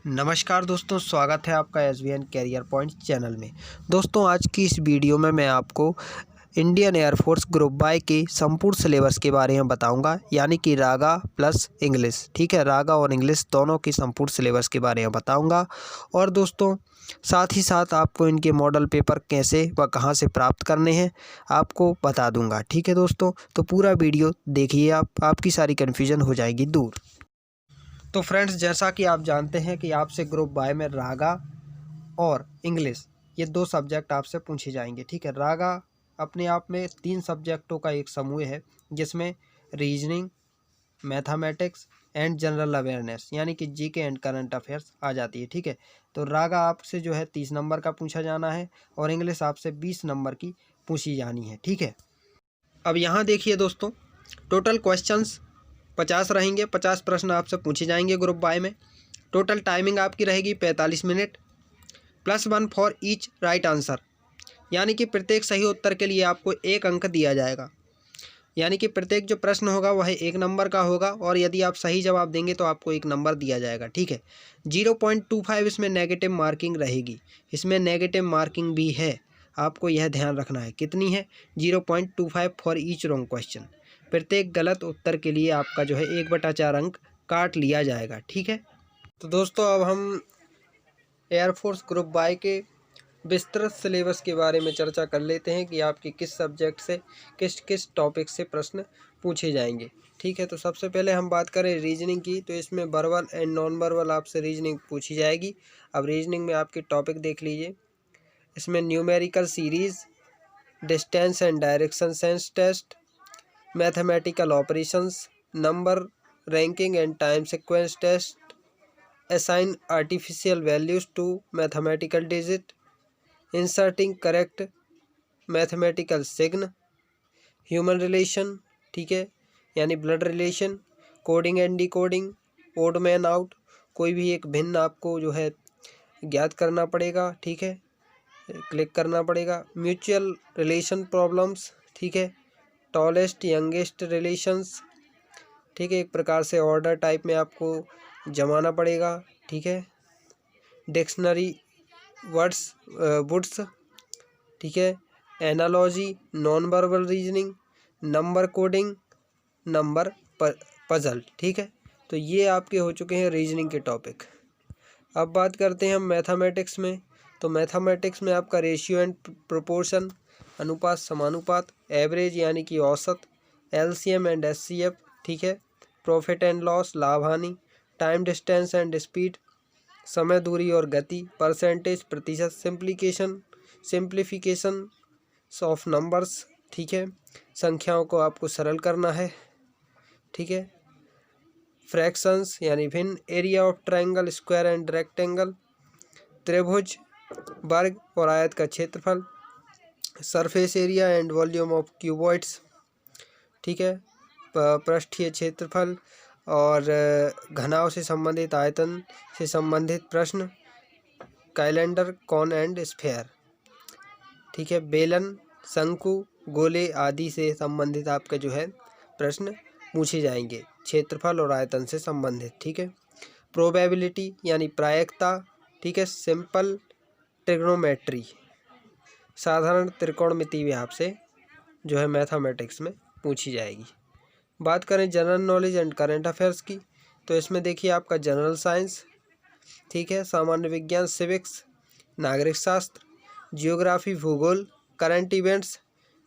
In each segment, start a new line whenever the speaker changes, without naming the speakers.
नमस्कार दोस्तों, स्वागत है आपका SVN कैरियर पॉइंट चैनल में। दोस्तों, आज की इस वीडियो में मैं आपको इंडियन एयरफोर्स ग्रुप बाई के संपूर्ण सिलेबस के बारे में बताऊंगा, यानी कि रागा प्लस इंग्लिश। ठीक है, रागा और इंग्लिश दोनों की संपूर्ण सिलेबस के बारे में बताऊंगा। और दोस्तों, साथ ही साथ आपको इनके मॉडल पेपर कैसे व कहां से प्राप्त करने हैं आपको बता दूंगा। ठीक है दोस्तों, तो पूरा वीडियो देखिए, आपकी सारी कन्फ्यूजन हो जाएगी दूर। तो फ्रेंड्स, जैसा कि आप जानते हैं कि आपसे ग्रुप बाय में रागा और इंग्लिश ये दो सब्जेक्ट आपसे पूछे जाएंगे। ठीक है, रागा अपने आप में 3 सब्जेक्टों का एक समूह है, जिसमें reasoning, mathematics and general awareness यानी कि जीके एंड करंट अफेयर्स आ जाती है। ठीक है, तो रागा आपसे जो है 30 नंबर का पूछा जाना है और इंग्लिश आपसे 20 नंबर की पूछी जानी है। ठीक है, अब यहाँ देखिए दोस्तों, टोटल क्वेश्चंस 50 रहेंगे। 50 प्रश्न आपसे पूछे जाएंगे ग्रुप बाय में। टोटल टाइमिंग आपकी रहेगी 45 minute, +1 for each right answer, यानी कि प्रत्येक सही उत्तर के लिए आपको 1 अंक दिया जाएगा। यानी कि प्रत्येक जो प्रश्न होगा वह 1 नंबर का होगा और यदि आप सही जवाब देंगे तो आपको 1 नंबर दिया जाएगा। ठीक है, 0.25 इसमें नेगेटिव मार्किंग रहेगी। इसमें नेगेटिव मार्किंग भी है, आपको यह ध्यान रखना है। कितनी है? 0.25 फॉर ईच रॉन्ग क्वेश्चन। प्रत्येक गलत उत्तर के लिए आपका जो है 1/4 अंक काट लिया जाएगा। ठीक है, तो दोस्तों अब हम एयरफोर्स ग्रुप बाय के विस्तृत सिलेबस के बारे में चर्चा कर लेते हैं कि आपके किस सब्जेक्ट से किस किस टॉपिक से प्रश्न पूछे जाएंगे। ठीक है, तो सबसे पहले हम बात करें रीजनिंग की, तो इसमें वर्बल एंड नॉन वर्बल आपसे रीजनिंग पूछी जाएगी। अब रीजनिंग में आपके टॉपिक देख लीजिए। इसमें numerical series, distance and direction sense test, mathematical operations, number ranking and time sequence test, assign artificial values to mathematical digit, inserting correct mathematical sign, human relation, ठीक है, यानी blood relation, coding and decoding, odd man out, कोई भी एक भिन्न आपको जो है ज्ञात करना पड़ेगा। ठीक है, क्लिक करना पड़ेगा। म्यूचुअल रिलेशन प्रॉब्लम्स, ठीक है, टॉलेस्ट यंगेस्ट रिलेशंस, ठीक है, एक प्रकार से ऑर्डर टाइप में आपको जमाना पड़ेगा। ठीक है, डिक्शनरी वर्ड्स वुड्स, ठीक है, analogy, non verbal reasoning, number coding, number puzzle. ठीक है, तो ये आपके हो चुके हैं रीजनिंग के टॉपिक। अब बात करते हैं हम मैथमेटिक्स में। तो मैथमेटिक्स में आपका रेशियो एंड प्रोपोर्शन, अनुपात समानुपात, एवरेज यानी कि औसत, LCM एंड SCF, ठीक है, प्रॉफिट एंड लॉस, लाभ हानि, टाइम डिस्टेंस एंड स्पीड, समय दूरी और गति, परसेंटेज प्रतिशत, सिंप्लीफिकेशन ऑफ नंबर्स, ठीक है, संख्याओं को आपको सरल करना है। ठीक है, फ्रैक्शंस यानी भिन्न, area of triangle, square and rectangle, त्रिभुज, वर्ग और आयत का क्षेत्रफल, surface area and volume of cuboids, ठीक है, पृष्ठीय क्षेत्रफल और घनाव से संबंधित, आयतन से संबंधित प्रश्न, कैलेंडर, कॉन एंड स्फेयर, ठीक है, बेलन, शंकु, गोले आदि से संबंधित आपके जो है प्रश्न पूछे जाएंगे, क्षेत्रफल और आयतन से संबंधित। ठीक है, प्रोबेबिलिटी यानी प्रायिकता, ठीक है, सिंपल ट्रिग्नोमेट्री, साधारण त्रिकोणमिति भी आपसे जो है मैथमेटिक्स में पूछी जाएगी। बात करें general knowledge and current affairs की, तो इसमें देखिए आपका जनरल साइंस, ठीक है, सामान्य विज्ञान, सिविक्स, नागरिक शास्त्र, जियोग्राफी, भूगोल, करंट इवेंट्स,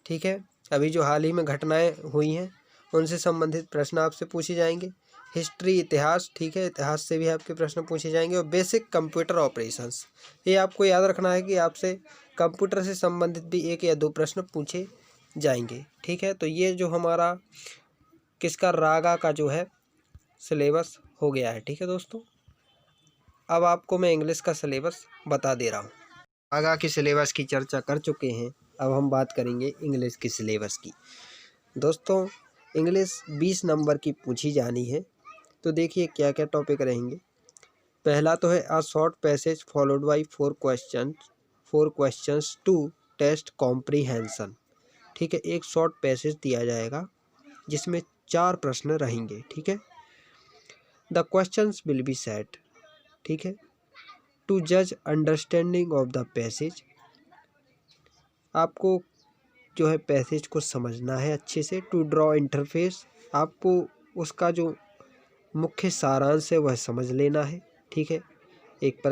ठीक है, अभी जो हाल ही में घटनाएं हुई हैं उनसे संबंधित प्रश्न आपसे पूछे जाएंगे, हिस्ट्री, इतिहास, ठीक है, इतिहास से भी आपके प्रश्न पूछे जाएंगे, और बेसिक कंप्यूटर ऑपरेशंस। ये आपको याद रखना है कि आपसे कंप्यूटर से संबंधित भी 1 या 2 प्रश्न पूछे जाएंगे। ठीक है, तो ये जो हमारा किसका, रागा का जो है सिलेबस हो गया है। ठीक है दोस्तों, अब आपको मैं इंग्लिश का सिलेबस बता दे रहा हूँ। रागा की सिलेबस की चर्चा कर चुके हैं, अब हम बात करेंगे इंग्लिश की सिलेबस की। दोस्तों, इंग्लिश 20 नंबर की पूछी जानी है, तो देखिए क्या क्या टॉपिक रहेंगे। पहला तो है a short passage followed by 4 questions to test comprehension. ठीक है, एक शॉर्ट पैसेज दिया जाएगा जिसमें 4 प्रश्न रहेंगे। ठीक है, the questions will be set, ठीक है, टू जज अंडरस्टैंडिंग ऑफ द पैसेज, आपको जो है पैसेज को समझना है अच्छे से। टू ड्रॉ इंटरफेस, आपको उसका जो मुख्य सारांश है वह समझ लेना है, ठीक है। एक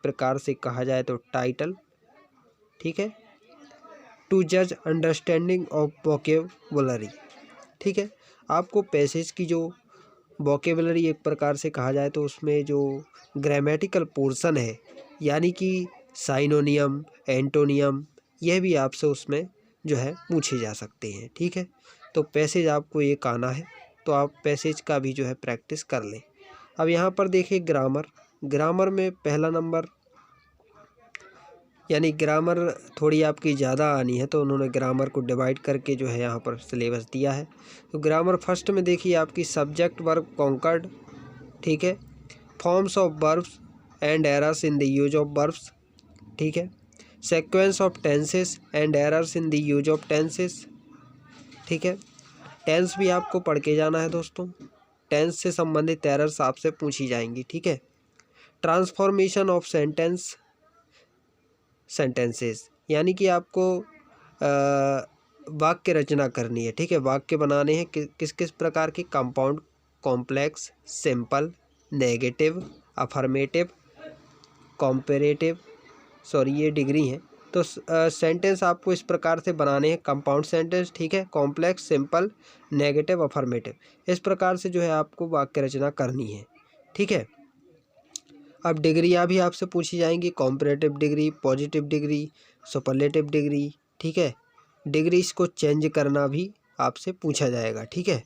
प्रकार से कहा जाए तो टाइटल, ठीक है। टू जज अंडरस्टैंडिंग ऑफ वोकेबुलरी, ठीक है। आपको पैसेज की जो वोकेबुलरी एक प्रकार से कहा जाए तो उसमें जो ग्रामेटिकल पोर्शन है, यानी कि साइनोनियम, एंटोनियम, यह भी आपसे उसमें जो है पूछे जा सकते हैं, ठीक है। तो पैसेज आपको एक आना है, तो आप पैसेज का भी जो है प्रैक्टिस कर लें। अब यहाँ पर देखिए ग्रामर, ग्रामर में पहला नंबर, यानी ग्रामर थोड़ी आपकी ज़्यादा आनी है तो उन्होंने ग्रामर को डिवाइड करके जो है यहाँ पर सिलेबस दिया है। तो ग्रामर फर्स्ट में देखिए आपकी सब्जेक्ट वर्ब कॉन्कर्ड, ठीक है। Forms of verbs and errors in the use of verbs, ठीक है। Sequence of tenses and errors in the use of tenses, ठीक है। टेंस भी आपको पढ़ के जाना है दोस्तों, टेंस से संबंधित एरर्स आपसे पूछी जाएंगी, ठीक है। ट्रांसफॉर्मेशन ऑफ सेंटेंसेस, यानी कि आपको वाक्य रचना करनी है, ठीक है। वाक्य बनाने हैं किस किस प्रकार के, compound, complex, simple, negative, affirmative, comparative, sorry ये डिग्री है। तो सेंटेंस आपको इस प्रकार से बनाने हैं, कंपाउंड सेंटेंस, ठीक है, कॉम्प्लेक्स, सिंपल, नेगेटिव, अफर्मेटिव, इस प्रकार से जो है आपको वाक्य रचना करनी है, ठीक है। अब डिग्रियाँ भी आपसे पूछी जाएंगी, comparative degree, positive degree, superlative degree, ठीक है। डिग्रीज को चेंज करना भी आपसे पूछा जाएगा, ठीक है,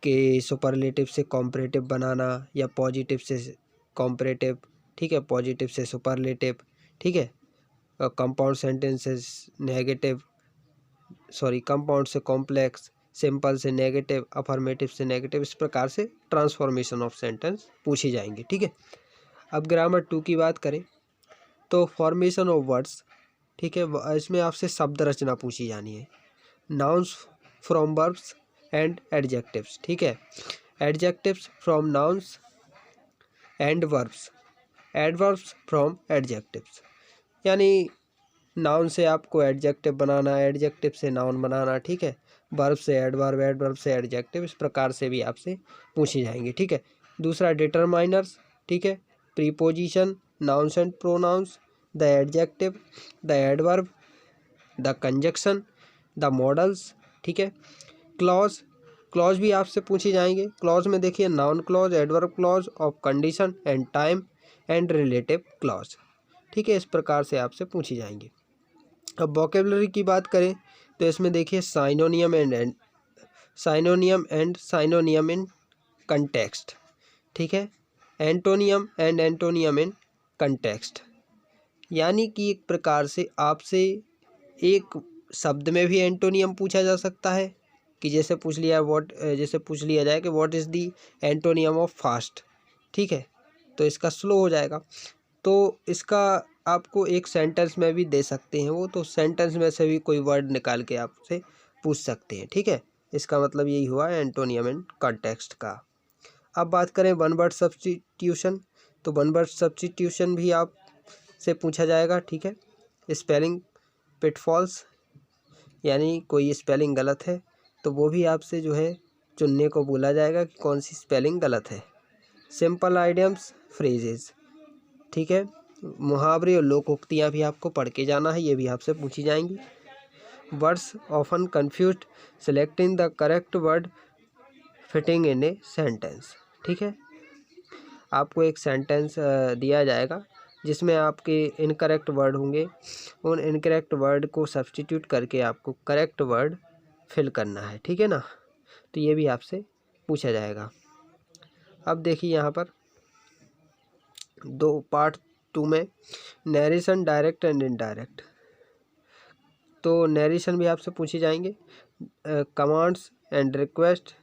कि सुपरलेटिव से कॉम्परेटिव बनाना या पॉजिटिव से कॉम्परेटिव, ठीक है, पॉजिटिव से सुपरलेटिव, ठीक है। Compound sentences negative, sorry compound से कॉम्प्लेक्स, सिंपल से नेगेटिव, अफर्मेटिव से नेगेटिव, इस प्रकार से ट्रांसफॉर्मेशन ऑफ सेंटेंस पूछी जाएंगी, ठीक है। अब ग्रामर 2 की बात करें तो फॉर्मेशन ऑफ वर्ड्स, ठीक है, इसमें आपसे शब्द रचना पूछी जानी है। Nouns from verbs and adjectives, ठीक है, adjectives from nouns and verbs, adverbs from adjectives, यानी नाउन से आपको एडजेक्टिव बनाना, एडजेक्टिव से नाउन बनाना, ठीक है। वर्ब से एडवर्ब, एडवर्ब से एडजेक्टिव, इस प्रकार से भी आपसे पूछी जाएंगी, ठीक है। दूसरा डिटरमाइनर्स, ठीक है, preposition, nouns and pronouns, the adjective, the adverb, the conjunction, the modals, ठीक है। क्लॉज, क्लॉज भी आपसे पूछी जाएंगे। क्लॉज में देखिए noun clause, adverb clause of condition and time and relative clause, ठीक है, इस प्रकार से आपसे पूछी जाएंगी। अब वोकेबलरी की बात करें तो इसमें देखिए synonym and synonym in context, ठीक है, antonym and antonym in context, यानी कि एक प्रकार से आपसे एक शब्द में भी एंटोनियम पूछा जा सकता है, कि जैसे पूछ लिया जाए कि what is the antonym of fast, ठीक है, तो इसका स्लो हो जाएगा, तो इसका आपको एक सेंटेंस में भी दे सकते हैं वो, तो सेंटेंस में से भी कोई वर्ड निकाल के आपसे पूछ सकते हैं, ठीक है। इसका मतलब यही हुआ एंटोनियम एंड कॉन्टेक्स्ट का। अब बात करें वन वर्ड सब्स्टिट्यूशन, तो वन वर्ड सब्स्टिट्यूशन भी आप से पूछा जाएगा, ठीक है। स्पेलिंग पिटफॉल्स, यानी कोई स्पेलिंग गलत है तो वो भी आपसे जो है चुनने को बोला जाएगा कि कौन सी स्पेलिंग गलत है। सिंपल आइडियम्स, फ्रेजेस, ठीक है, मुहावरे और लोकोक्तियाँ भी आपको पढ़ के जाना है, ये भी आपसे पूछी जाएंगी। Words often confused, selecting the correct word fitting in a sentence, ठीक है। आपको एक सेंटेंस दिया जाएगा जिसमें आपके इनकरेक्ट वर्ड होंगे, उन इनकरेक्ट वर्ड को सब्स्टिट्यूट करके आपको करेक्ट वर्ड फिल करना है, ठीक है ना, तो ये भी आपसे पूछा जाएगा। अब देखिए यहाँ पर पार्ट 2 में नरेशन डायरेक्ट एंड इनडायरेक्ट, तो नरेशन भी आपसे पूछे जाएंगे। Commands and request,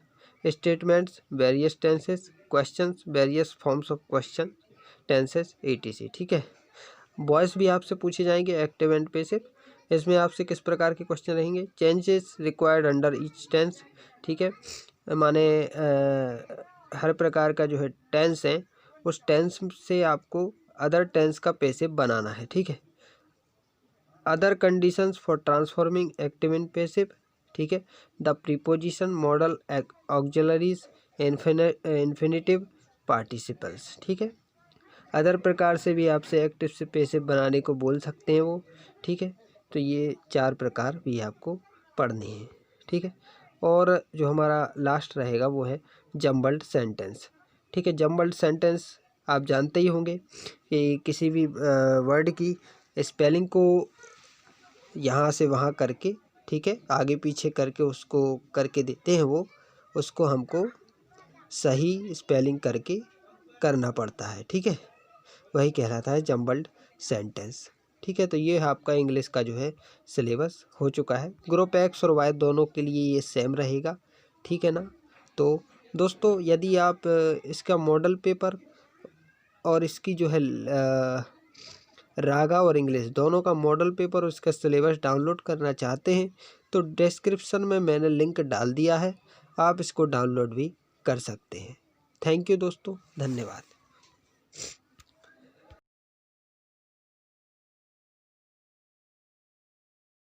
statements, various tenses, questions, various forms of question, tenses, etc, ठीक है। वॉइस भी आपसे पूछे जाएंगे, एक्टिव एंड पैसिव, इसमें आपसे किस प्रकार के क्वेश्चन रहेंगे। Changes required under each tense, ठीक है, माने हर प्रकार का जो है टेंस है उस टेंस से आपको अदर टेंस का पैसिव बनाना है, ठीक है। Other conditions for transforming active in passive, ठीक है। The preposition, model, auxiliaries, infinitive, participles, ठीक है। अदर प्रकार से भी आपसे एक्टिव से पैसिव बनाने को बोल सकते हैं वो, ठीक है। तो ये 4 प्रकार भी आपको पढ़ने हैं, ठीक है। और जो हमारा लास्ट रहेगा वो है जम्बल्ड सेंटेंस, ठीक है। जम्बल्ड सेंटेंस आप जानते ही होंगे कि किसी भी वर्ड की स्पेलिंग को यहाँ से वहाँ करके, ठीक है, आगे पीछे करके उसको करके देते हैं वो, उसको हमको सही स्पेलिंग करके करना पड़ता है, ठीक है। वही कहलाता है जम्बल्ड सेंटेंस, ठीक है। तो ये आपका इंग्लिश का जो है सिलेबस हो चुका है। ग्रुप एक्स और वाई दोनों के लिए ये सेम रहेगा, ठीक है ना। तो दोस्तों यदि आप इसका मॉडल पेपर और इसकी जो है रागा और इंग्लिश दोनों का मॉडल पेपर और इसका सिलेबस डाउनलोड करना चाहते हैं तो डिस्क्रिप्शन में मैंने लिंक डाल दिया है, आप इसको डाउनलोड भी कर सकते हैं। थैंक यू दोस्तों, धन्यवाद।